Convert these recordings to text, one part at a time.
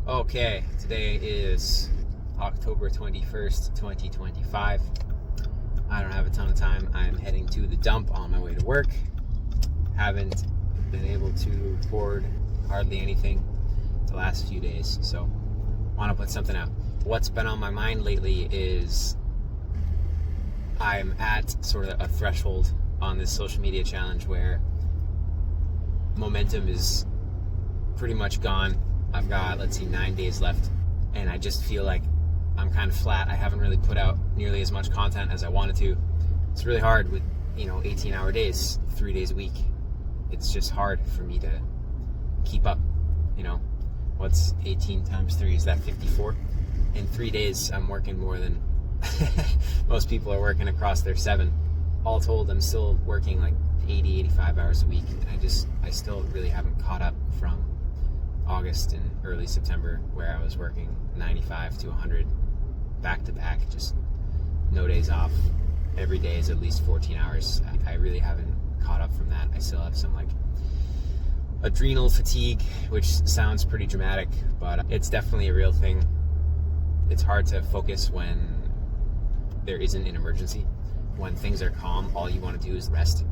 Okay, today is October 21st, 2025. I don't have a ton of time. I'm heading to the dump on my way to work. Haven't been able to record hardly anything the last few days, so want to put something out. What's been on my mind lately is I'm at sort of a threshold on this social media challenge where momentum is pretty much gone. I've got, 9 days left, and I just feel like I'm kind of flat. I haven't really put out nearly as much content as I wanted to. It's really hard with, 18-hour days, 3 days a week. It's just hard for me to keep up. What's 18 times 3? Is that 54? In 3 days, I'm working more than most people are working across their 7. All told, I'm still working 80, 85 hours a week. I still really haven't caught up from August and early September, where I was working 95 to 100 back to back, just no days off. Every day is at least 14 hours. I really haven't caught up from that. I still have some adrenal fatigue, which sounds pretty dramatic, but it's definitely a real thing. It's hard to focus when there isn't an emergency. When things are calm, all you want to do is rest.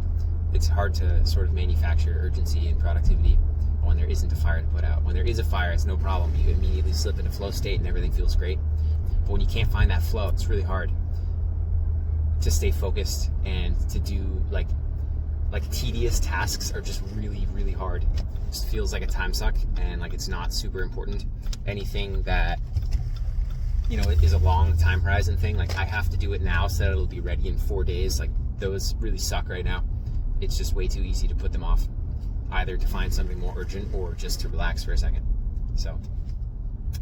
It's hard to sort of manufacture urgency and productivity when there isn't a fire to put out. When there is a fire, it's no problem. You immediately slip into flow state and everything feels great. But when you can't find that flow, it's really hard to stay focused, and to do tedious tasks are just really, really hard. It just feels like a time suck, and it's not super important. Anything that it is a long time horizon thing, I have to do it now so that it'll be ready in 4 days, those really suck right now. It's just way too easy to put them off, either to find something more urgent or just to relax for a second. So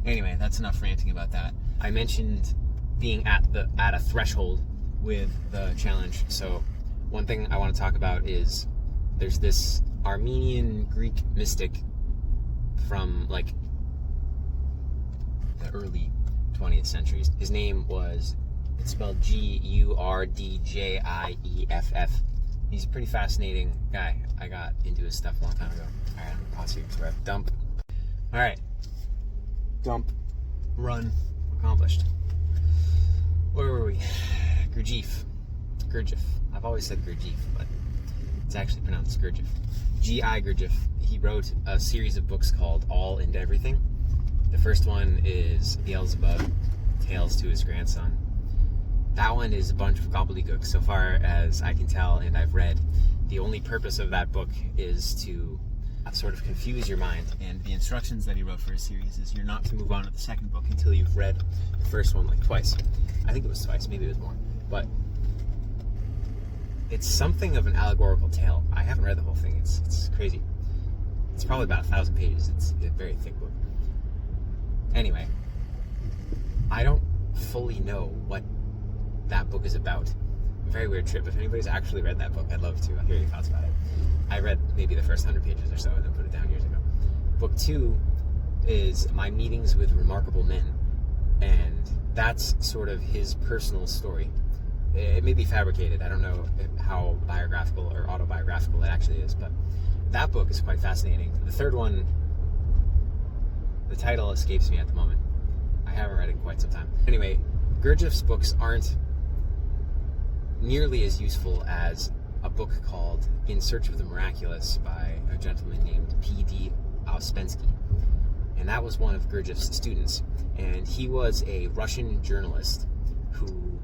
anyway, that's enough ranting about that. I mentioned being at a threshold with the challenge. So one thing I want to talk about is there's this Armenian Greek mystic from the early 20th century. His name was, it's spelled Gurdjieff. He's a pretty fascinating guy. I got into his stuff a long time ago. All right, I'm gonna pause here because we're at dump. All right, dump, run, accomplished. Where were we? Gurdjieff. I've always said Gurdjieff, but it's actually pronounced Gurdjieff. G.I. Gurdjieff. He wrote a series of books called All and Everything. The first one is Beelzebub, Tales to His Grandson. That one is a bunch of gobbledygook, so far as I can tell and I've read. The only purpose of that book is to sort of confuse your mind, and the instructions that he wrote for his series is you're not to move on to the second book until you've read the first one twice. I think it was twice, maybe it was more, but it's something of an allegorical tale. I haven't read the whole thing. It's crazy. It's probably about 1,000 pages. It's a very thick book. Anyway, I don't fully know what that book is about. A very weird trip. If anybody's actually read that book, I'd love to hear your thoughts about it. I read maybe the first 100 pages or so and then put it down years ago. Book 2 is My Meetings with Remarkable Men, and that's sort of his personal story. It may be fabricated. I don't know how biographical or autobiographical it actually is, but that book is quite fascinating. The third one, the title escapes me at the moment. I haven't read it in quite some time. Anyway, Gurdjieff's books aren't nearly as useful as a book called In Search of the Miraculous by a gentleman named P.D. Ouspensky. And that was one of Gurdjieff's students. And he was a Russian journalist who,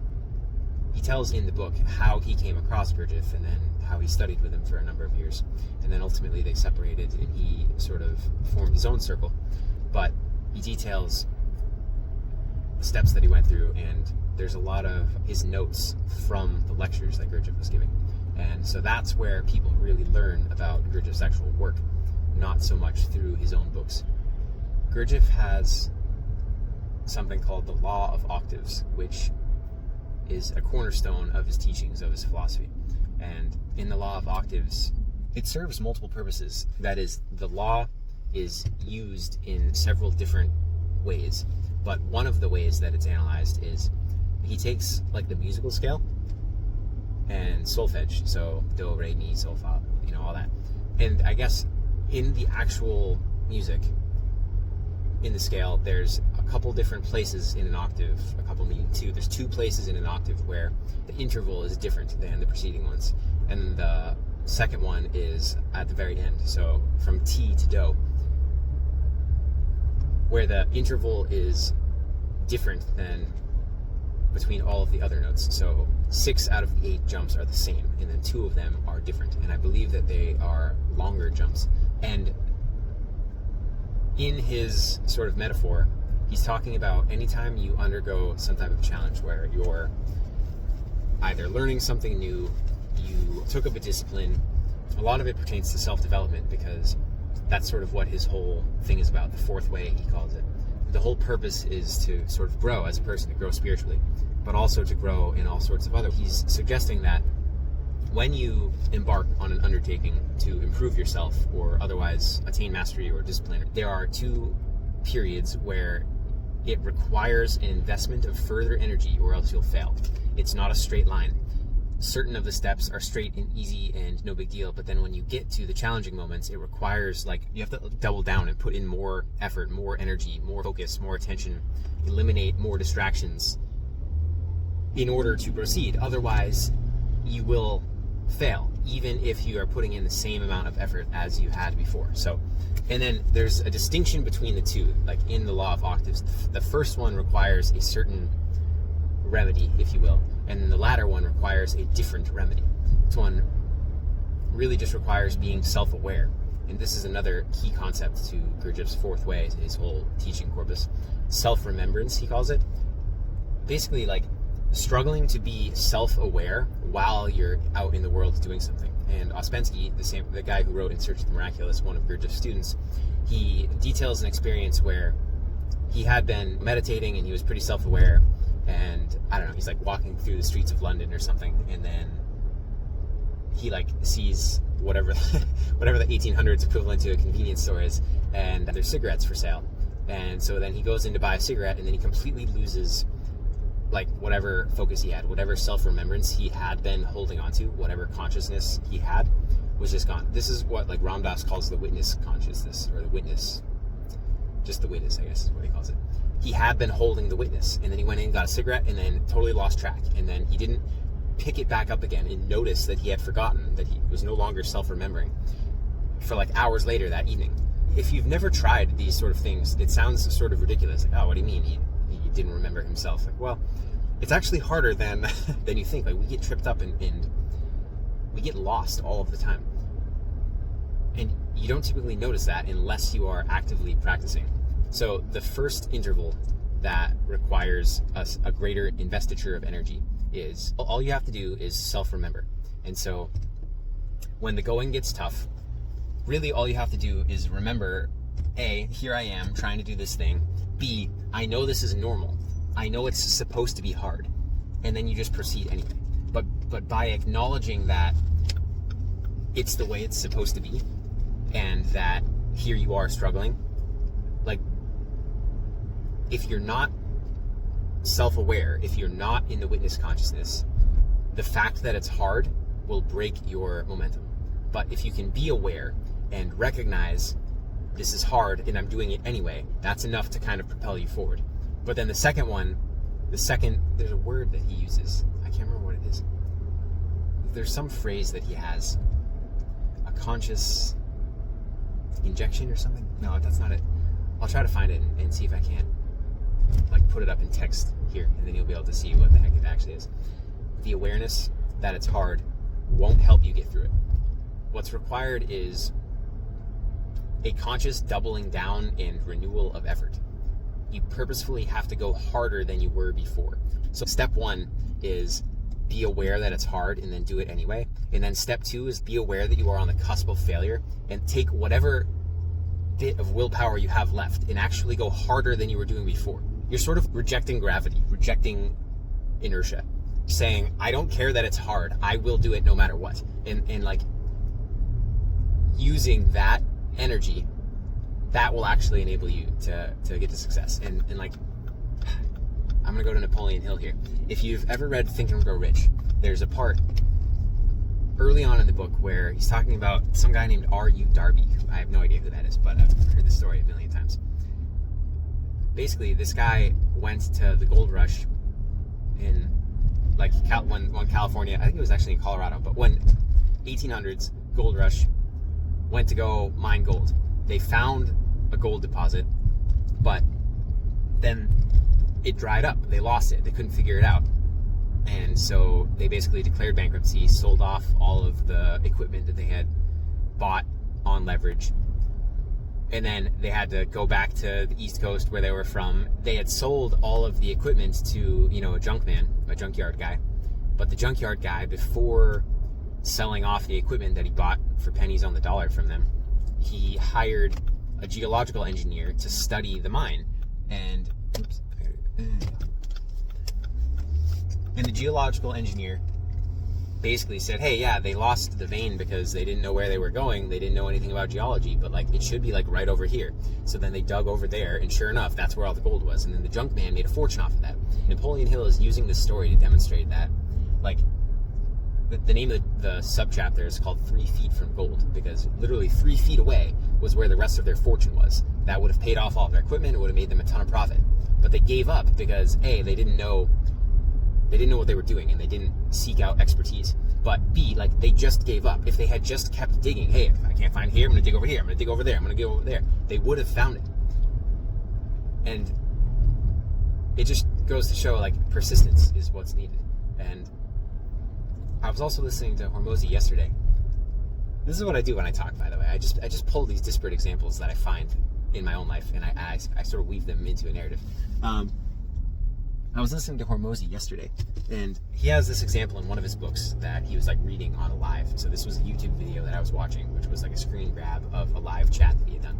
he tells in the book how he came across Gurdjieff and then how he studied with him for a number of years. And then ultimately they separated and he sort of formed his own circle. But he details the steps that he went through, and there's a lot of his notes from the lectures that Gurdjieff was giving. And so that's where people really learn about Gurdjieff's actual work, not so much through his own books. Gurdjieff has something called the Law of Octaves, which is a cornerstone of his teachings, of his philosophy. And in the Law of Octaves, it serves multiple purposes. That is, the law is used in several different ways, but one of the ways that it's analyzed is he takes the musical scale and solfege, so do, re, mi, sol, fa, all that. And I guess in the actual music, in the scale, there's a couple different places in an octave, there's two places in an octave where the interval is different than the preceding ones. And the second one is at the very end, so from T to Do, where the interval is different than between all of the other notes. So 6 out of the 8 jumps are the same, and then 2 of them are different. And I believe that they are longer jumps. And in his sort of metaphor, he's talking about anytime you undergo some type of challenge where you're either learning something new, you took up a discipline. A lot of it pertains to self-development, because that's sort of what his whole thing is about. The fourth way, he calls it. The whole purpose is to sort of grow as a person, to grow spiritually, but also to grow in all sorts of other. He's suggesting that when you embark on an undertaking to improve yourself or otherwise attain mastery or discipline, there are 2 periods where it requires an investment of further energy, or else you'll fail. It's not a straight line. Certain of the steps are straight and easy and no big deal, but then when you get to the challenging moments, it requires, like, you have to double down and put in more effort, more energy, more focus, more attention, eliminate more distractions in order to proceed. Otherwise, you will fail, even if you are putting in the same amount of effort as you had before. So, and then there's a distinction between the two, like in the law of octaves. The first one requires a certain remedy, if you will, and the latter one requires a different remedy. This one really just requires being self-aware, and this is another key concept to Gurdjieff's fourth way, his whole teaching corpus. Self-remembrance, he calls it. Basically, like, struggling to be self-aware while you're out in the world doing something. And Ouspensky, the guy who wrote In Search of the Miraculous, one of Gurdjieff's students, he details an experience where he had been meditating and he was pretty self-aware, and I don't know, he's like walking through the streets of London or something, and then he like sees whatever the 1800s equivalent to a convenience store is, and there's cigarettes for sale. And so then he goes in to buy a cigarette, and then he completely loses like whatever focus he had, whatever self-remembrance he had been holding on to, whatever consciousness he had was just gone. This is what like Ram Dass calls the witness consciousness, or the witness, just the witness, I guess is what he calls it. He had been holding the witness, and then he went in, got a cigarette, and then totally lost track. And then he didn't pick it back up again and notice that he had forgotten, that he was no longer self-remembering for like hours later that evening. If you've never tried these sort of things, it sounds sort of ridiculous. Like, oh, what do you mean? He didn't remember himself. Like, well, it's actually harder than you think. Like, we get tripped up and we get lost all of the time. And you don't typically notice that unless you are actively practicing. So the first interval that requires a greater investiture of energy is, all you have to do is self-remember. And so when the going gets tough, really all you have to do is remember, A, here I am trying to do this thing. B, I know this is normal. I know it's supposed to be hard. And then you just proceed anyway. But by acknowledging that it's the way it's supposed to be, and that here you are struggling, like, if you're not self-aware, if you're not in the witness consciousness, the fact that it's hard will break your momentum. But if you can be aware and recognize this is hard and I'm doing it anyway, that's enough to kind of propel you forward. But then the second, there's a word that he uses. I can't remember what it is. There's some phrase that he has. A conscious injection or something? No, that's not it. I'll try to find it and see if I can like put it up in text here, and then you'll be able to see what the heck it actually is. The awareness that it's hard won't help you get through it. What's required is a conscious doubling down and renewal of effort. You purposefully have to go harder than you were before. So step 1 is be aware that it's hard and then do it anyway. And then step 2 is be aware that you are on the cusp of failure and take whatever bit of willpower you have left and actually go harder than you were doing before. You're sort of rejecting gravity, rejecting inertia, saying, I don't care that it's hard, I will do it no matter what. And like using that energy, that will actually enable you to get to success. And like, I'm gonna go to Napoleon Hill here. If you've ever read Think and Grow Rich, there's a part early on in the book where he's talking about some guy named R.U. Darby. I have no idea who that is, but I've heard this story a million times. basically this guy went to the gold rush in like when California, I think it was actually in Colorado, but when 1800s gold rush, went to go mine gold. They found a gold deposit, but then it dried up. They lost it. They couldn't figure it out. And so they basically declared bankruptcy, sold off all of the equipment that they had bought on leverage. And then they had to go back to the East Coast where they were from. They had sold all of the equipment to, a junkyard guy. But the junkyard guy, before selling off the equipment that he bought for pennies on the dollar from them, he hired a geological engineer to study the mine. And the geological engineer basically said, hey, yeah, they lost the vein because they didn't know where they were going. They didn't know anything about geology, but it should be right over here. So then they dug over there, and sure enough, that's where all the gold was. And then the junk man made a fortune off of that. Napoleon Hill is using this story to demonstrate that, the name of the subchapter is called 3 Feet from Gold, because literally 3 feet away was where the rest of their fortune was. That would have paid off all of their equipment. It would have made them a ton of profit. But they gave up because A, they didn't know what they were doing, and they didn't seek out expertise. But B, they just gave up. If they had just kept digging, hey, if I can't find here, I'm going to dig over here. I'm going to dig over there. I'm going to go over there. They would have found it. And it just goes to show, persistence is what's needed. And I was also listening to Hormozy yesterday. This is what I do when I talk, by the way. I just pull these disparate examples that I find in my own life, and I sort of weave them into a narrative. I was listening to Hormozy yesterday, and he has this example in one of his books that he was reading on a live. So this was a YouTube video that I was watching, which was a screen grab of a live chat that he had done.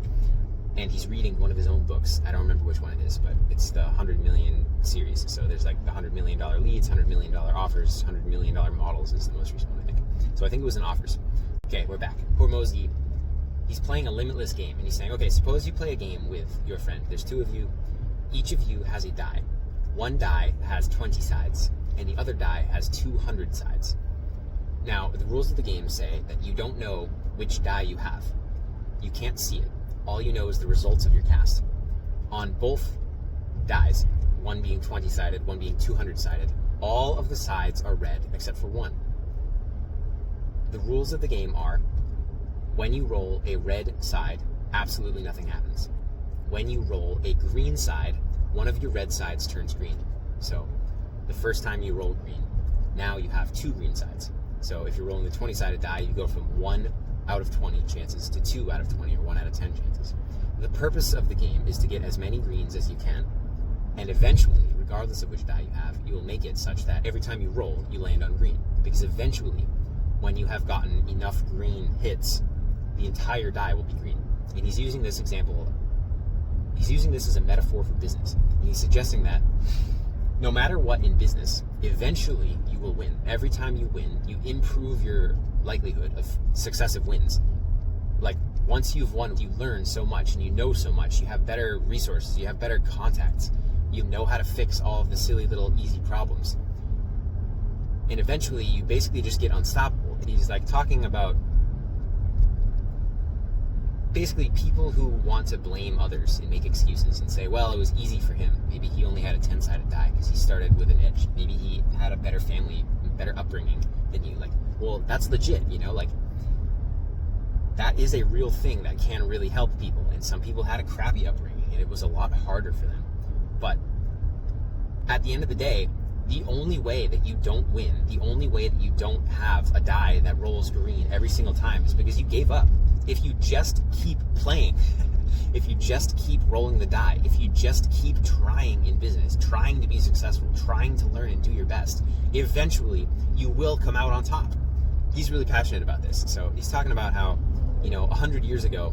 And he's reading one of his own books. I don't remember which one it is, but it's the 100 million series. So there's the $100 million leads, $100 million offers, $100 million models is the most recent one, I think. So I think it was in offers. Okay, we're back. Hormozy, he's playing a limitless game, and he's saying, okay, suppose you play a game with your friend. There's two of you. Each of you has a die. One die has 20 sides, and the other die has 200 sides. Now, the rules of the game say that you don't know which die you have. You can't see it. All you know is the results of your cast. On both dies, one being 20-sided, one being 200-sided, all of the sides are red except for one. The rules of the game are, when you roll a red side, absolutely nothing happens. When you roll a green side, one of your red sides turns green. So the first time you roll green, now you have 2 green sides. So if you're rolling the 20-sided die, you go from 1 out of 20 chances to 2 out of 20 or 1 out of 10 chances. The purpose of the game is to get as many greens as you can, and eventually, regardless of which die you have, you will make it such that every time you roll, you land on green. Because eventually, when you have gotten enough green hits, the entire die will be green. And he's using this example, he's using this as a metaphor for business. And he's suggesting that no matter what in business, eventually you will win. Every time you win, you improve your likelihood of successive wins. Once you've won, you learn so much and you know so much. You have better resources, you have better contacts, you know how to fix all of the silly little easy problems. And eventually you basically just get unstoppable. He's talking about basically people who want to blame others and make excuses and say, well, it was easy for him. Maybe he only had a 10-sided die because he started with an edge. Maybe he had a better family, better upbringing than you. Well, that's legit, that is a real thing that can really help people. And some people had a crappy upbringing and it was a lot harder for them. But at the end of the day, the only way that you don't win, the only way that you don't have a die that rolls green every single time is because you gave up. If you just keep playing, if you just keep rolling the die, if you just keep trying in business, trying to be successful, trying to learn and do your best, eventually you will come out on top. He's really passionate about this. So he's talking about how, 100 years ago,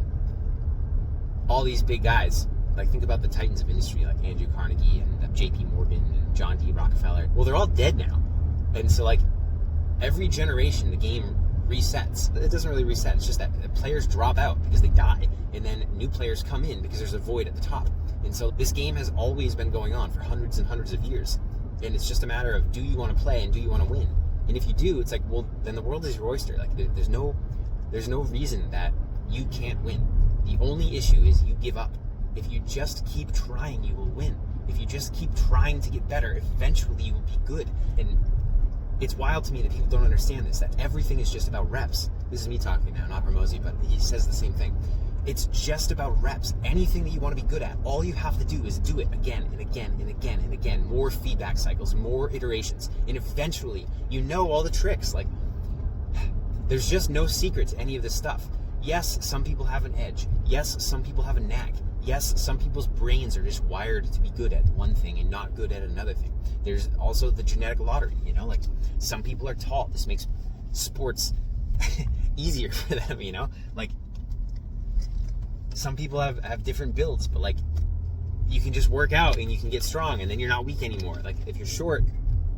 all these big guys, think about the titans of industry, like Andrew Carnegie and J.P. Morgan and John D. Rockefeller. Well, they're all dead now. And so, every generation, the game resets. It doesn't really reset. It's just that the players drop out because they die. And then new players come in because there's a void at the top. And so this game has always been going on for hundreds and hundreds of years. And it's just a matter of, do you want to play and do you want to win? And if you do, it's well, then the world is your oyster. There's no reason that you can't win. The only issue is you give up. If you just keep trying, you will win. If you just keep trying to get better, eventually you will be good. And it's wild to me that people don't understand this, that everything is just about reps. This is me talking now, not Ramosi, but he says the same thing. It's just about reps. Anything that you want to be good at, all you have to do is do it again and again and again and again. More feedback cycles, more iterations. And eventually, you know all the tricks. Like, there's just no secret to any of this stuff. Yes, some people have an edge. Yes, some people have a knack. Yes, some people's brains are just wired to be good at one thing and not good at another thing. There's also the genetic lottery, you know, like some people are tall. This makes sports easier for them, you know, like some people have different builds, but like you can just work out and you can get strong and then you're not weak anymore. Like if you're short,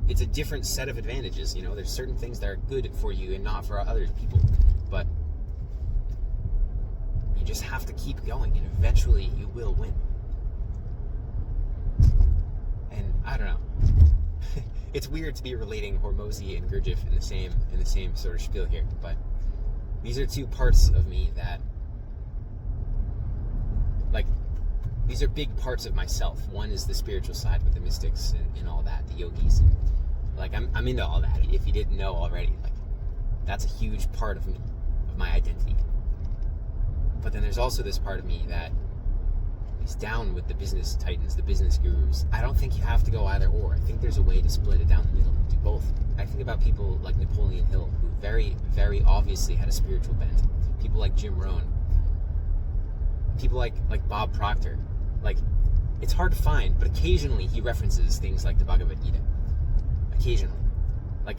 it's a different set of advantages, you know. There's certain things that are good for you and not for other people, but you just have to keep going and eventually you will win. And I don't know. It's weird to be relating Hormozi and Gurdjieff in the same sort of spiel here, but these are two parts of me that, like, these are big parts of myself. One is the spiritual side with the mystics and all that, the yogis. And, like, I'm into all that. If you didn't know already, like, that's a huge part of me, of my identity. But then there's also this part of me that is down with the business titans, the business gurus. I don't think you have to go either or. I think there's a way to split it down the middle and do both. I think about people like Napoleon Hill, who very, very obviously had a spiritual bent. People like Jim Rohn. People like Bob Proctor. Like, it's hard to find, but occasionally he references things like the Bhagavad Gita. Occasionally. Like,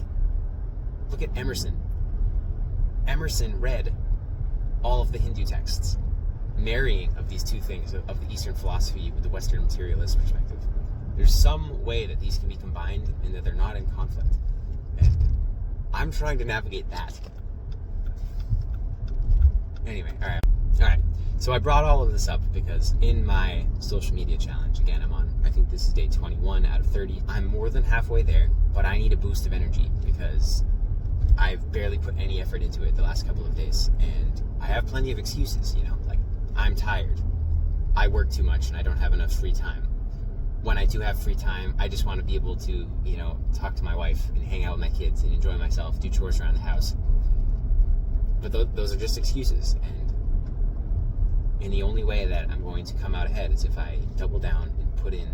look at Emerson. Emerson read all of the Hindu texts, marrying of these two things, of the Eastern philosophy with the Western materialist perspective. There's some way that these can be combined and that they're not in conflict. And I'm trying to navigate that. Anyway, all right. So I brought all of this up because in my social media challenge, again, I'm on, I think this is day 21 out of 30. I'm more than halfway there, but I need a boost of energy because I've barely put any effort into it the last couple of days. And I have plenty of excuses, you know, like I'm tired. I work too much and I don't have enough free time. When I do have free time, I just want to be able to, you know, talk to my wife and hang out with my kids and enjoy myself, do chores around the house. But those are just excuses. And the only way that I'm going to come out ahead is if I double down and put in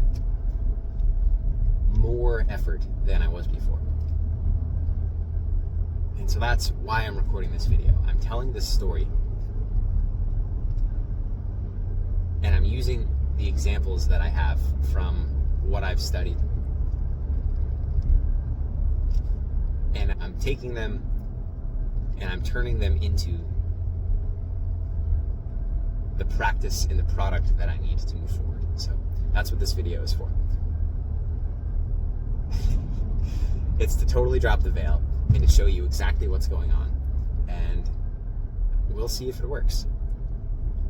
more effort than I was before. And so that's why I'm recording this video. I'm telling this story, and I'm using the examples that I have from what I've studied, and I'm taking them and I'm turning them into the practice and the product that I need to move forward. So that's what this video is for. It's to totally drop the veil and to show you exactly what's going on, and we'll see if it works.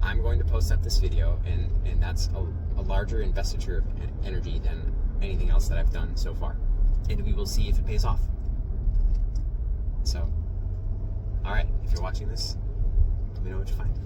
I'm going to post up this video, and that's a larger investiture of energy than anything else that I've done so far, and we will see if it pays off. So, alright, if you're watching this, let me know what you find.